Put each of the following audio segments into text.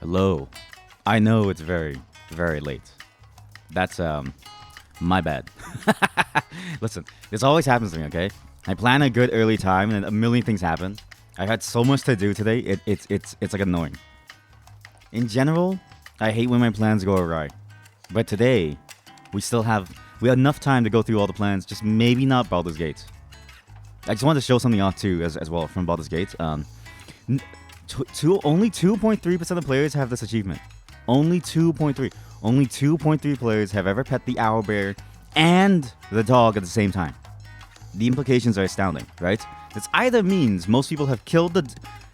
Hello. I know it's very, very late. That's my bad. Listen, this always happens to me, okay? I plan a good early time and a million things happen. I had so much to do today. It's like annoying. In general, I hate when my plans go awry. But today, we have enough time to go through all the plans, just maybe not Baldur's Gate. I just wanted to show something off too as well from Baldur's Gate. Only 2.3% of players have this achievement. Only 2.3. Only 2.3 players have ever pet the owlbear and the dog at the same time. The implications are astounding, right? This either means most people have killed the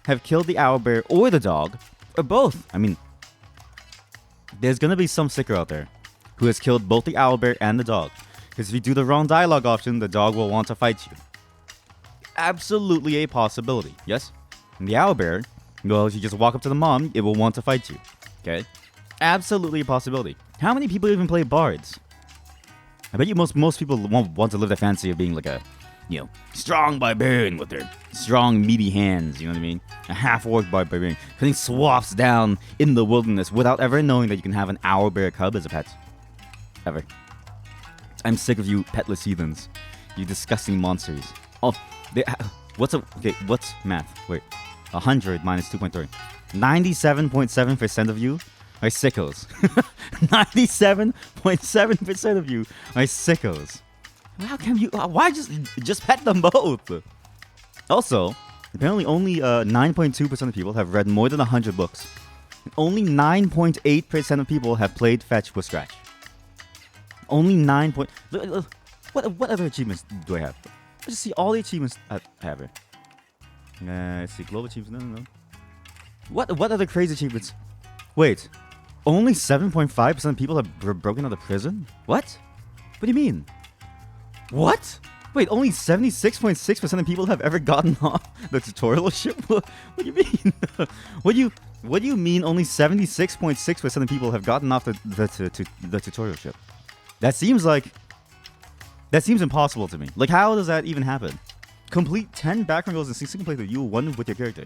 owlbear or the dog, or both. I mean, there's gonna be some sicker out there who has killed both the owlbear and the dog. Because if you do the wrong dialogue option, the dog will want to fight you. Absolutely a possibility, yes? And the owlbear, well, if you just walk up to the mom, it will want to fight you. Okay? Absolutely a possibility. How many people even play bards? I bet you most people want to live the fantasy of being like a, strong barbarian with their strong, meaty hands, you know what I mean? A half-orc barbarian, cutting swaths down in the wilderness without ever knowing that you can have an owlbear cub as a pet. Ever. I'm sick of you petless heathens. You disgusting monsters. Oh, what's math? Wait. 100 minus 2.3. 97.7% of you are sickos. 97.7% of you are sickos. How can you? Why just pet them both? Also, apparently only 9.2% of people have read more than 100 books. Only 9.8% of people have played Fetch with Scratch. Only 9. What other achievements do I have? Let's just see all the achievements I have here. Let's see, global achievements. No. What other crazy achievements? Wait, only 7.5% of people have broken out of prison? What? What do you mean? What? Wait, only 76.6% of people have ever gotten off the tutorial ship? What do you mean? What do you mean only 76.6% of people have gotten off the tutorial ship? That seems impossible to me. Like, how does that even happen? Complete 10 background goals in 6 single playthrough. You won with your character.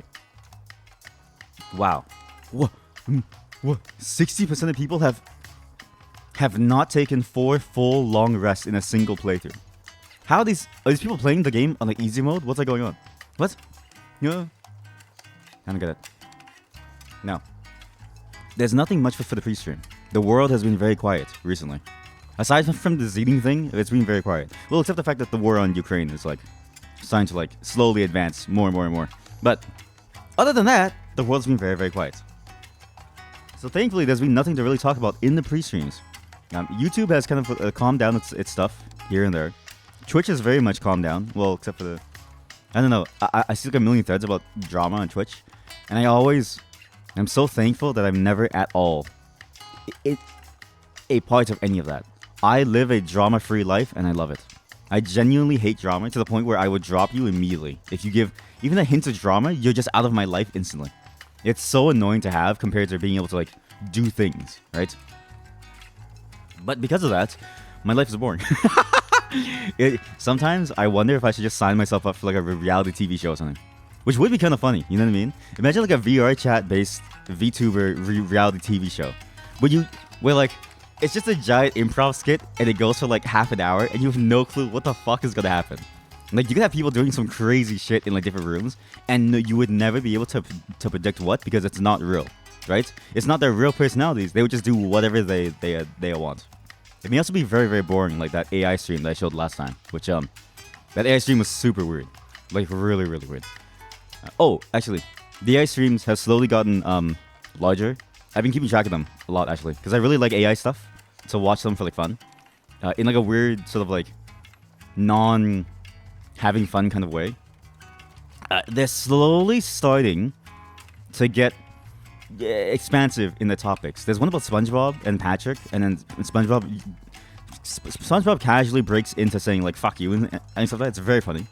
Wow. What? 60% of people have not taken 4 full long rests in a single playthrough. Are these people playing the game on like easy mode? What's going on? What? Yeah. I don't get it. No. There's nothing much for the pre-stream. The world has been very quiet recently. Aside from the Zeeting thing, it's been very quiet. Well, except the fact that the war on Ukraine is starting to slowly advance more and more and more. But other than that, the world's been very, very quiet. So thankfully, there's been nothing to really talk about in the pre-streams. YouTube has kind of calmed down its stuff here and there. Twitch has very much calmed down. Well, except for the... I don't know. I see a million threads about drama on Twitch. And I'm so thankful that I'm never at all a part of any of that. I live a drama-free life, and I love it. I genuinely hate drama to the point where I would drop you immediately. If you give even a hint of drama, you're just out of my life instantly. It's so annoying to have compared to being able to do things, right? But because of that, my life is boring. Sometimes I wonder if I should just sign myself up for a reality TV show or something. Which would be kind of funny, you know what I mean? Imagine a VR chat-based VTuber reality TV show. Where it's just a giant improv skit and it goes for half an hour and you have no clue what the fuck is gonna happen. You could have people doing some crazy shit in different rooms and you would never be able to predict what because it's not real, right? It's not their real personalities. They would just do whatever they want. It may also be very, very boring, like that AI stream that I showed last time, which that AI stream was super weird, really, really weird. Actually, the AI streams have slowly gotten larger. I've been keeping track of them a lot actually, because I really like AI stuff to watch them for fun, in a weird sort of non-having fun kind of way. They're slowly starting to get expansive in the topics. There's one about SpongeBob and Patrick, and then SpongeBob casually breaks into saying "fuck you" and stuff like that. It's very funny.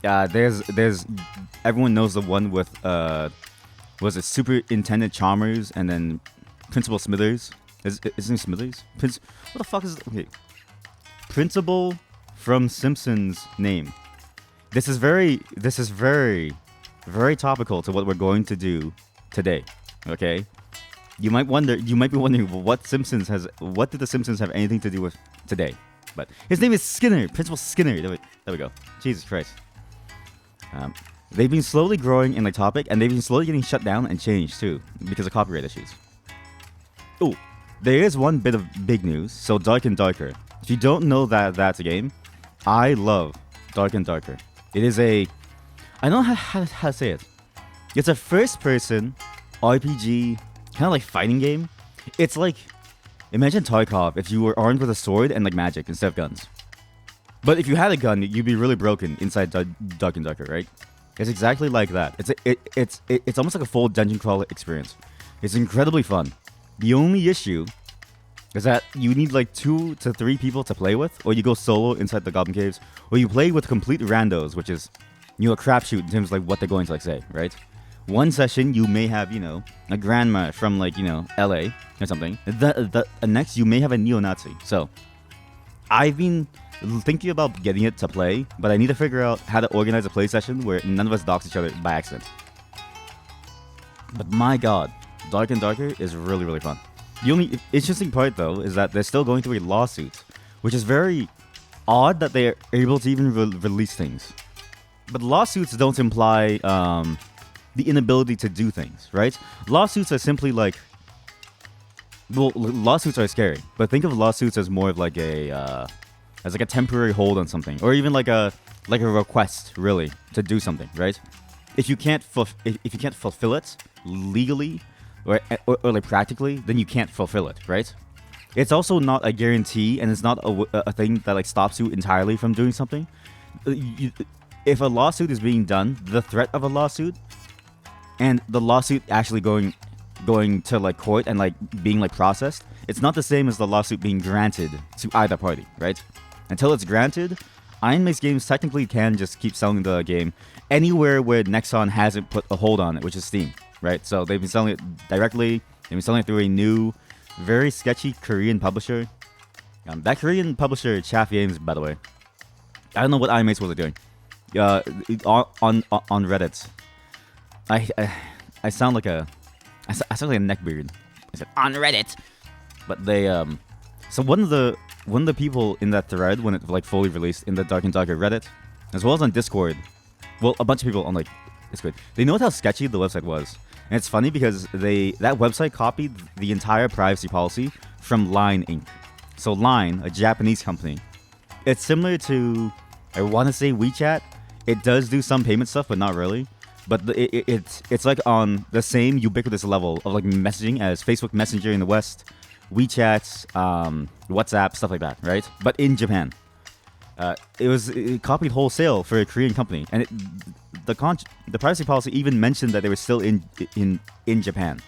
There's everyone knows the one with was it Superintendent Chalmers and then Principal Smithers? Is his name Smithers? What the fuck is okay? Principal from Simpsons name. This is very, very topical to what we're going to do today. Okay, You might wonder. You might be wondering, well, what did the Simpsons have anything to do with today? But his name is Skinner, Principal Skinner. There we go. Jesus Christ. They've been slowly growing in the topic, and they've been slowly getting shut down and changed too because of copyright issues. Oh, there is one bit of big news. So Dark and Darker. If you don't know that that's a game, I love Dark and Darker. It is I don't know how to say it. It's a first-person RPG, kind of like fighting game. It's like, imagine Tarkov if you were armed with a sword and like magic instead of guns. But if you had a gun, you'd be really broken inside Dark and Darker, right? It's exactly like that. It's almost like a full dungeon crawler experience. It's incredibly fun. The only issue is that you need like 2 to 3 people to play with, or you go solo inside the Goblin Caves, or you play with complete randos, which is, a crapshoot in terms of like what they're going to like say, right? One session you may have, a grandma from like, LA or something. The next you may have a neo-Nazi. So I've been thinking about getting it to play, but I need to figure out how to organize a play session where none of us dox each other by accident. But my god, Dark and Darker is really, really fun. The only interesting part, though, is that they're still going through a lawsuit, which is very odd that they're able to even release things. But lawsuits don't imply the inability to do things, right? Lawsuits are simply like... Well, lawsuits are scary, but think of lawsuits as more of like as like a temporary hold on something, or even like a request, really, to do something, right? If you can't fulfill it legally or like practically, then you can't fulfill it, right? It's also not a guarantee, and it's not a thing that like stops you entirely from doing something. If a lawsuit is being done, the threat of a lawsuit and the lawsuit actually going to like court and like being like processed, it's not the same as the lawsuit being granted to either party, right? Until it's granted, Iron Mace Games technically can just keep selling the game anywhere where Nexon hasn't put a hold on it, which is Steam, right? So they've been selling it directly. They've been selling it through a new, very sketchy Korean publisher. That Korean publisher, Chaff Games, by the way. I don't know what Iron Mace was doing. On Reddit, I sound like a neckbeard. I said on Reddit, but they so one of the people in that thread when it like fully released in the Dark and Darker Reddit, as well as on Discord, well, a bunch of people on like Discord, they noted how sketchy the website was, and it's funny because that website copied the entire privacy policy from Line Inc. So Line, a Japanese company, it's similar to, I want to say, WeChat. It does do some payment stuff, but not really. But it's like on the same ubiquitous level of like messaging as Facebook Messenger in the West, WeChat, WhatsApp, stuff like that, right? But in Japan, it copied wholesale for a Korean company, and the privacy policy even mentioned that they were still in Japan.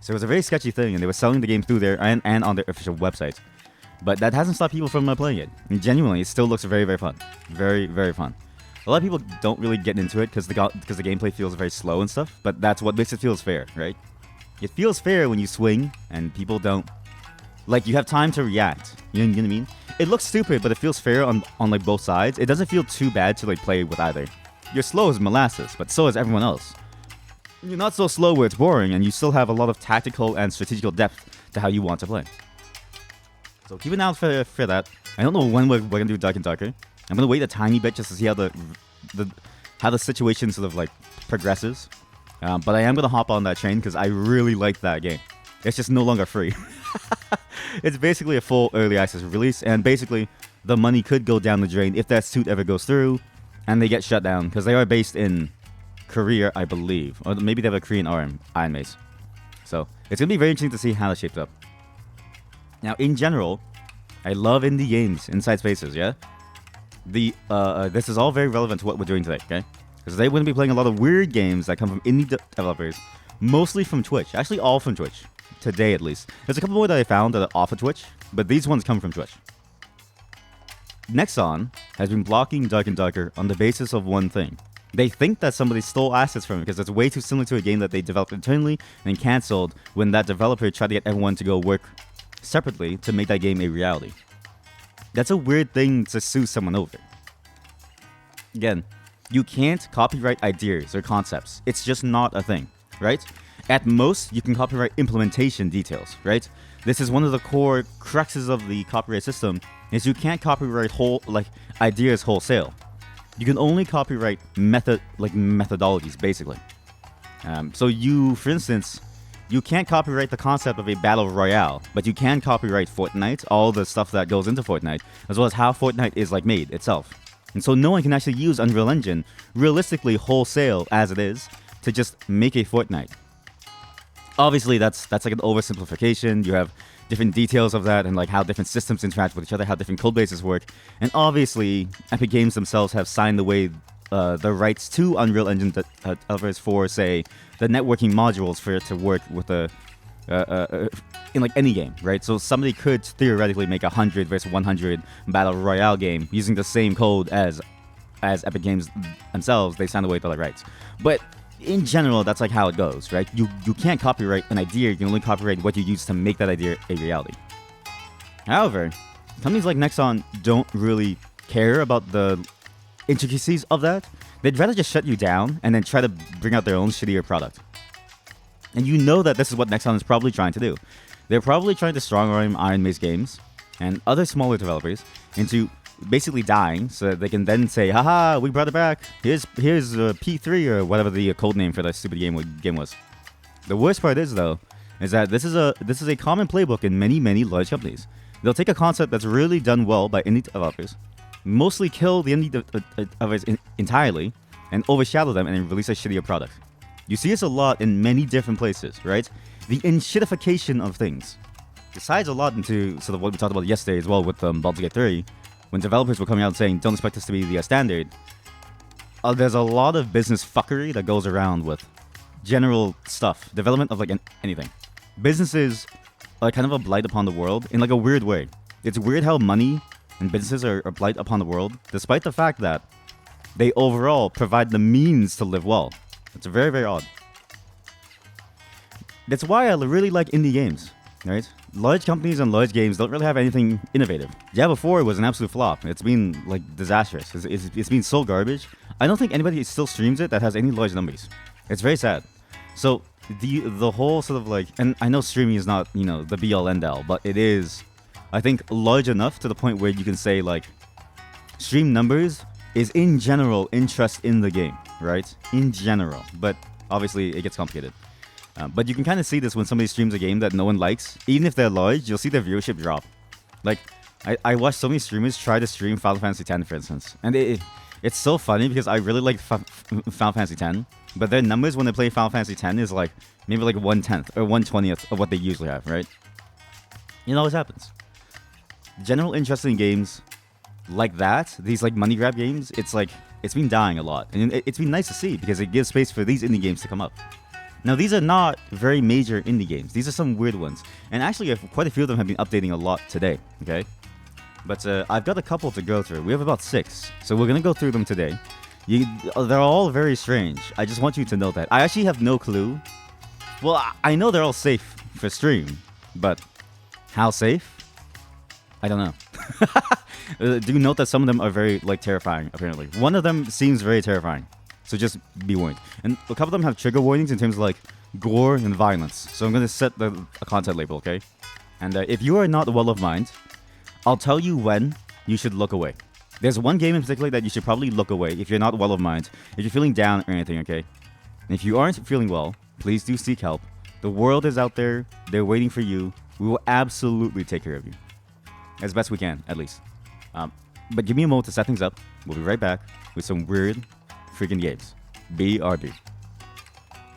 So it was a very sketchy thing, and they were selling the game through there and on their official website. But that hasn't stopped people from playing it. And genuinely, it still looks very, very fun, very, very fun. A lot of people don't really get into it because the gameplay feels very slow and stuff, but that's what makes it feel fair, right? It feels fair when you swing and people don't... Like, you have time to react, you know what I mean? It looks stupid, but it feels fair on like both sides. It doesn't feel too bad to like play with either. You're slow as molasses, but so is everyone else. You're not so slow where it's boring, and you still have a lot of tactical and strategical depth to how you want to play. So keep an eye out for that. I don't know when we're gonna do Dark and Darker. I'm gonna wait a tiny bit just to see how the situation sort of like progresses. But I am gonna hop on that train because I really like that game. It's just no longer free. It's basically a full early access release, and basically the money could go down the drain if that suit ever goes through, and they get shut down because they are based in Korea, I believe, or maybe they have a Korean arm, Iron Mace. So it's gonna be very interesting to see how that shapes up. Now, in general, I love indie games, inside spaces, yeah? This is all very relevant to what we're doing today, okay? Because today we're going to be playing a lot of weird games that come from indie developers, mostly from Twitch. Actually, all from Twitch. Today, at least. There's a couple more that I found that are off of Twitch, but these ones come from Twitch. Nexon has been blocking Dark and Darker on the basis of one thing. They think that somebody stole assets from it because it's way too similar to a game that they developed internally and canceled when that developer tried to get everyone to go work separately to make that game a reality. That's a weird thing to sue someone over. Again, you can't copyright ideas or concepts. It's just not a thing, right? At most, you can copyright implementation details, right? This is one of the core cruxes of the copyright system, is you can't copyright ideas wholesale. You can only copyright methodologies, basically. So you, for instance, you can't copyright the concept of a battle royale, but you can copyright Fortnite, all the stuff that goes into Fortnite, as well as how Fortnite is made itself. And so no one can actually use Unreal Engine realistically wholesale as it is to just make a Fortnite. Obviously, that's like an oversimplification. You have different details of that and how different systems interact with each other, how different code bases work. And obviously, Epic Games themselves have signed away the rights to Unreal Engine developers for, say, the networking modules for it to work with in any game, right? So somebody could theoretically make 100 versus 100 battle royale game using the same code as Epic Games themselves. They signed away the rights, but in general, that's how it goes, right? You can't copyright an idea. You can only copyright what you use to make that idea a reality. However, companies like Nexon don't really care about the intricacies of that. They'd rather just shut you down and then try to bring out their own shittier product. And you know that this is what Nexon is probably trying to do. They're probably trying to strong-arm Iron Mace Games and other smaller developers into basically dying so that they can then say, haha, we brought it back. Here's P3 or whatever the code name for that stupid game was. The worst part is, though, is that this is a common playbook in many large companies. They'll take a concept that's really done well by indie developers, mostly kill the indie developers entirely, and overshadow them and then release a shittier product. You see this a lot in many different places, right? The enshittification of things. Besides a lot into sort of what we talked about yesterday as well with Baldur Gate 3, when developers were coming out saying, don't expect this to be the standard, there's a lot of business fuckery that goes around with general stuff, development of anything. Businesses are kind of a blight upon the world in a weird way. It's weird how money and businesses are a blight upon the world, despite the fact that they overall provide the means to live well. It's very, very odd. That's why I really like indie games, right? Large companies and large games don't really have anything innovative. Diablo 4 was an absolute flop. It's been disastrous. It's been so garbage. I don't think anybody still streams it that has any large numbers. It's very sad. So the whole sort of and I know streaming is not the be all end all, but it is, I think, large enough to the point where you can say stream numbers is in general interest in the game, right? In general, but obviously it gets complicated. But you can kind of see this when somebody streams a game that no one likes. Even if they're large, you'll see their viewership drop. I watched so many streamers try to stream Final Fantasy X, for instance. And it's so funny because I really like Final Fantasy X. But their numbers when they play Final Fantasy X is maybe 1/10 or 1/20th of what they usually have, right? It always happens. General interest in games like that, these money grab games, it's been dying a lot. And it's been nice to see because it gives space for these indie games to come up. Now, these are not very major indie games. These are some weird ones. And actually, quite a few of them have been updating a lot today, okay? But I've got a couple to go through. We have about 6. So we're going to go through them today. They're all very strange. I just want you to know that. I actually have no clue. Well, I know they're all safe for stream. But how safe? I don't know. Do note that some of them are very terrifying, apparently. One of them seems very terrifying. So just be warned. And a couple of them have trigger warnings in terms of gore and violence. So I'm going to set a content label, okay? And if you are not well of mind, I'll tell you when you should look away. There's one game in particular that you should probably look away if you're not well of mind, if you're feeling down or anything, okay? And if you aren't feeling well, please do seek help. The world is out there. They're waiting for you. We will absolutely take care of you. As best we can, at least. But give me a moment to set things up. We'll be right back with some weird freaking games. BRB.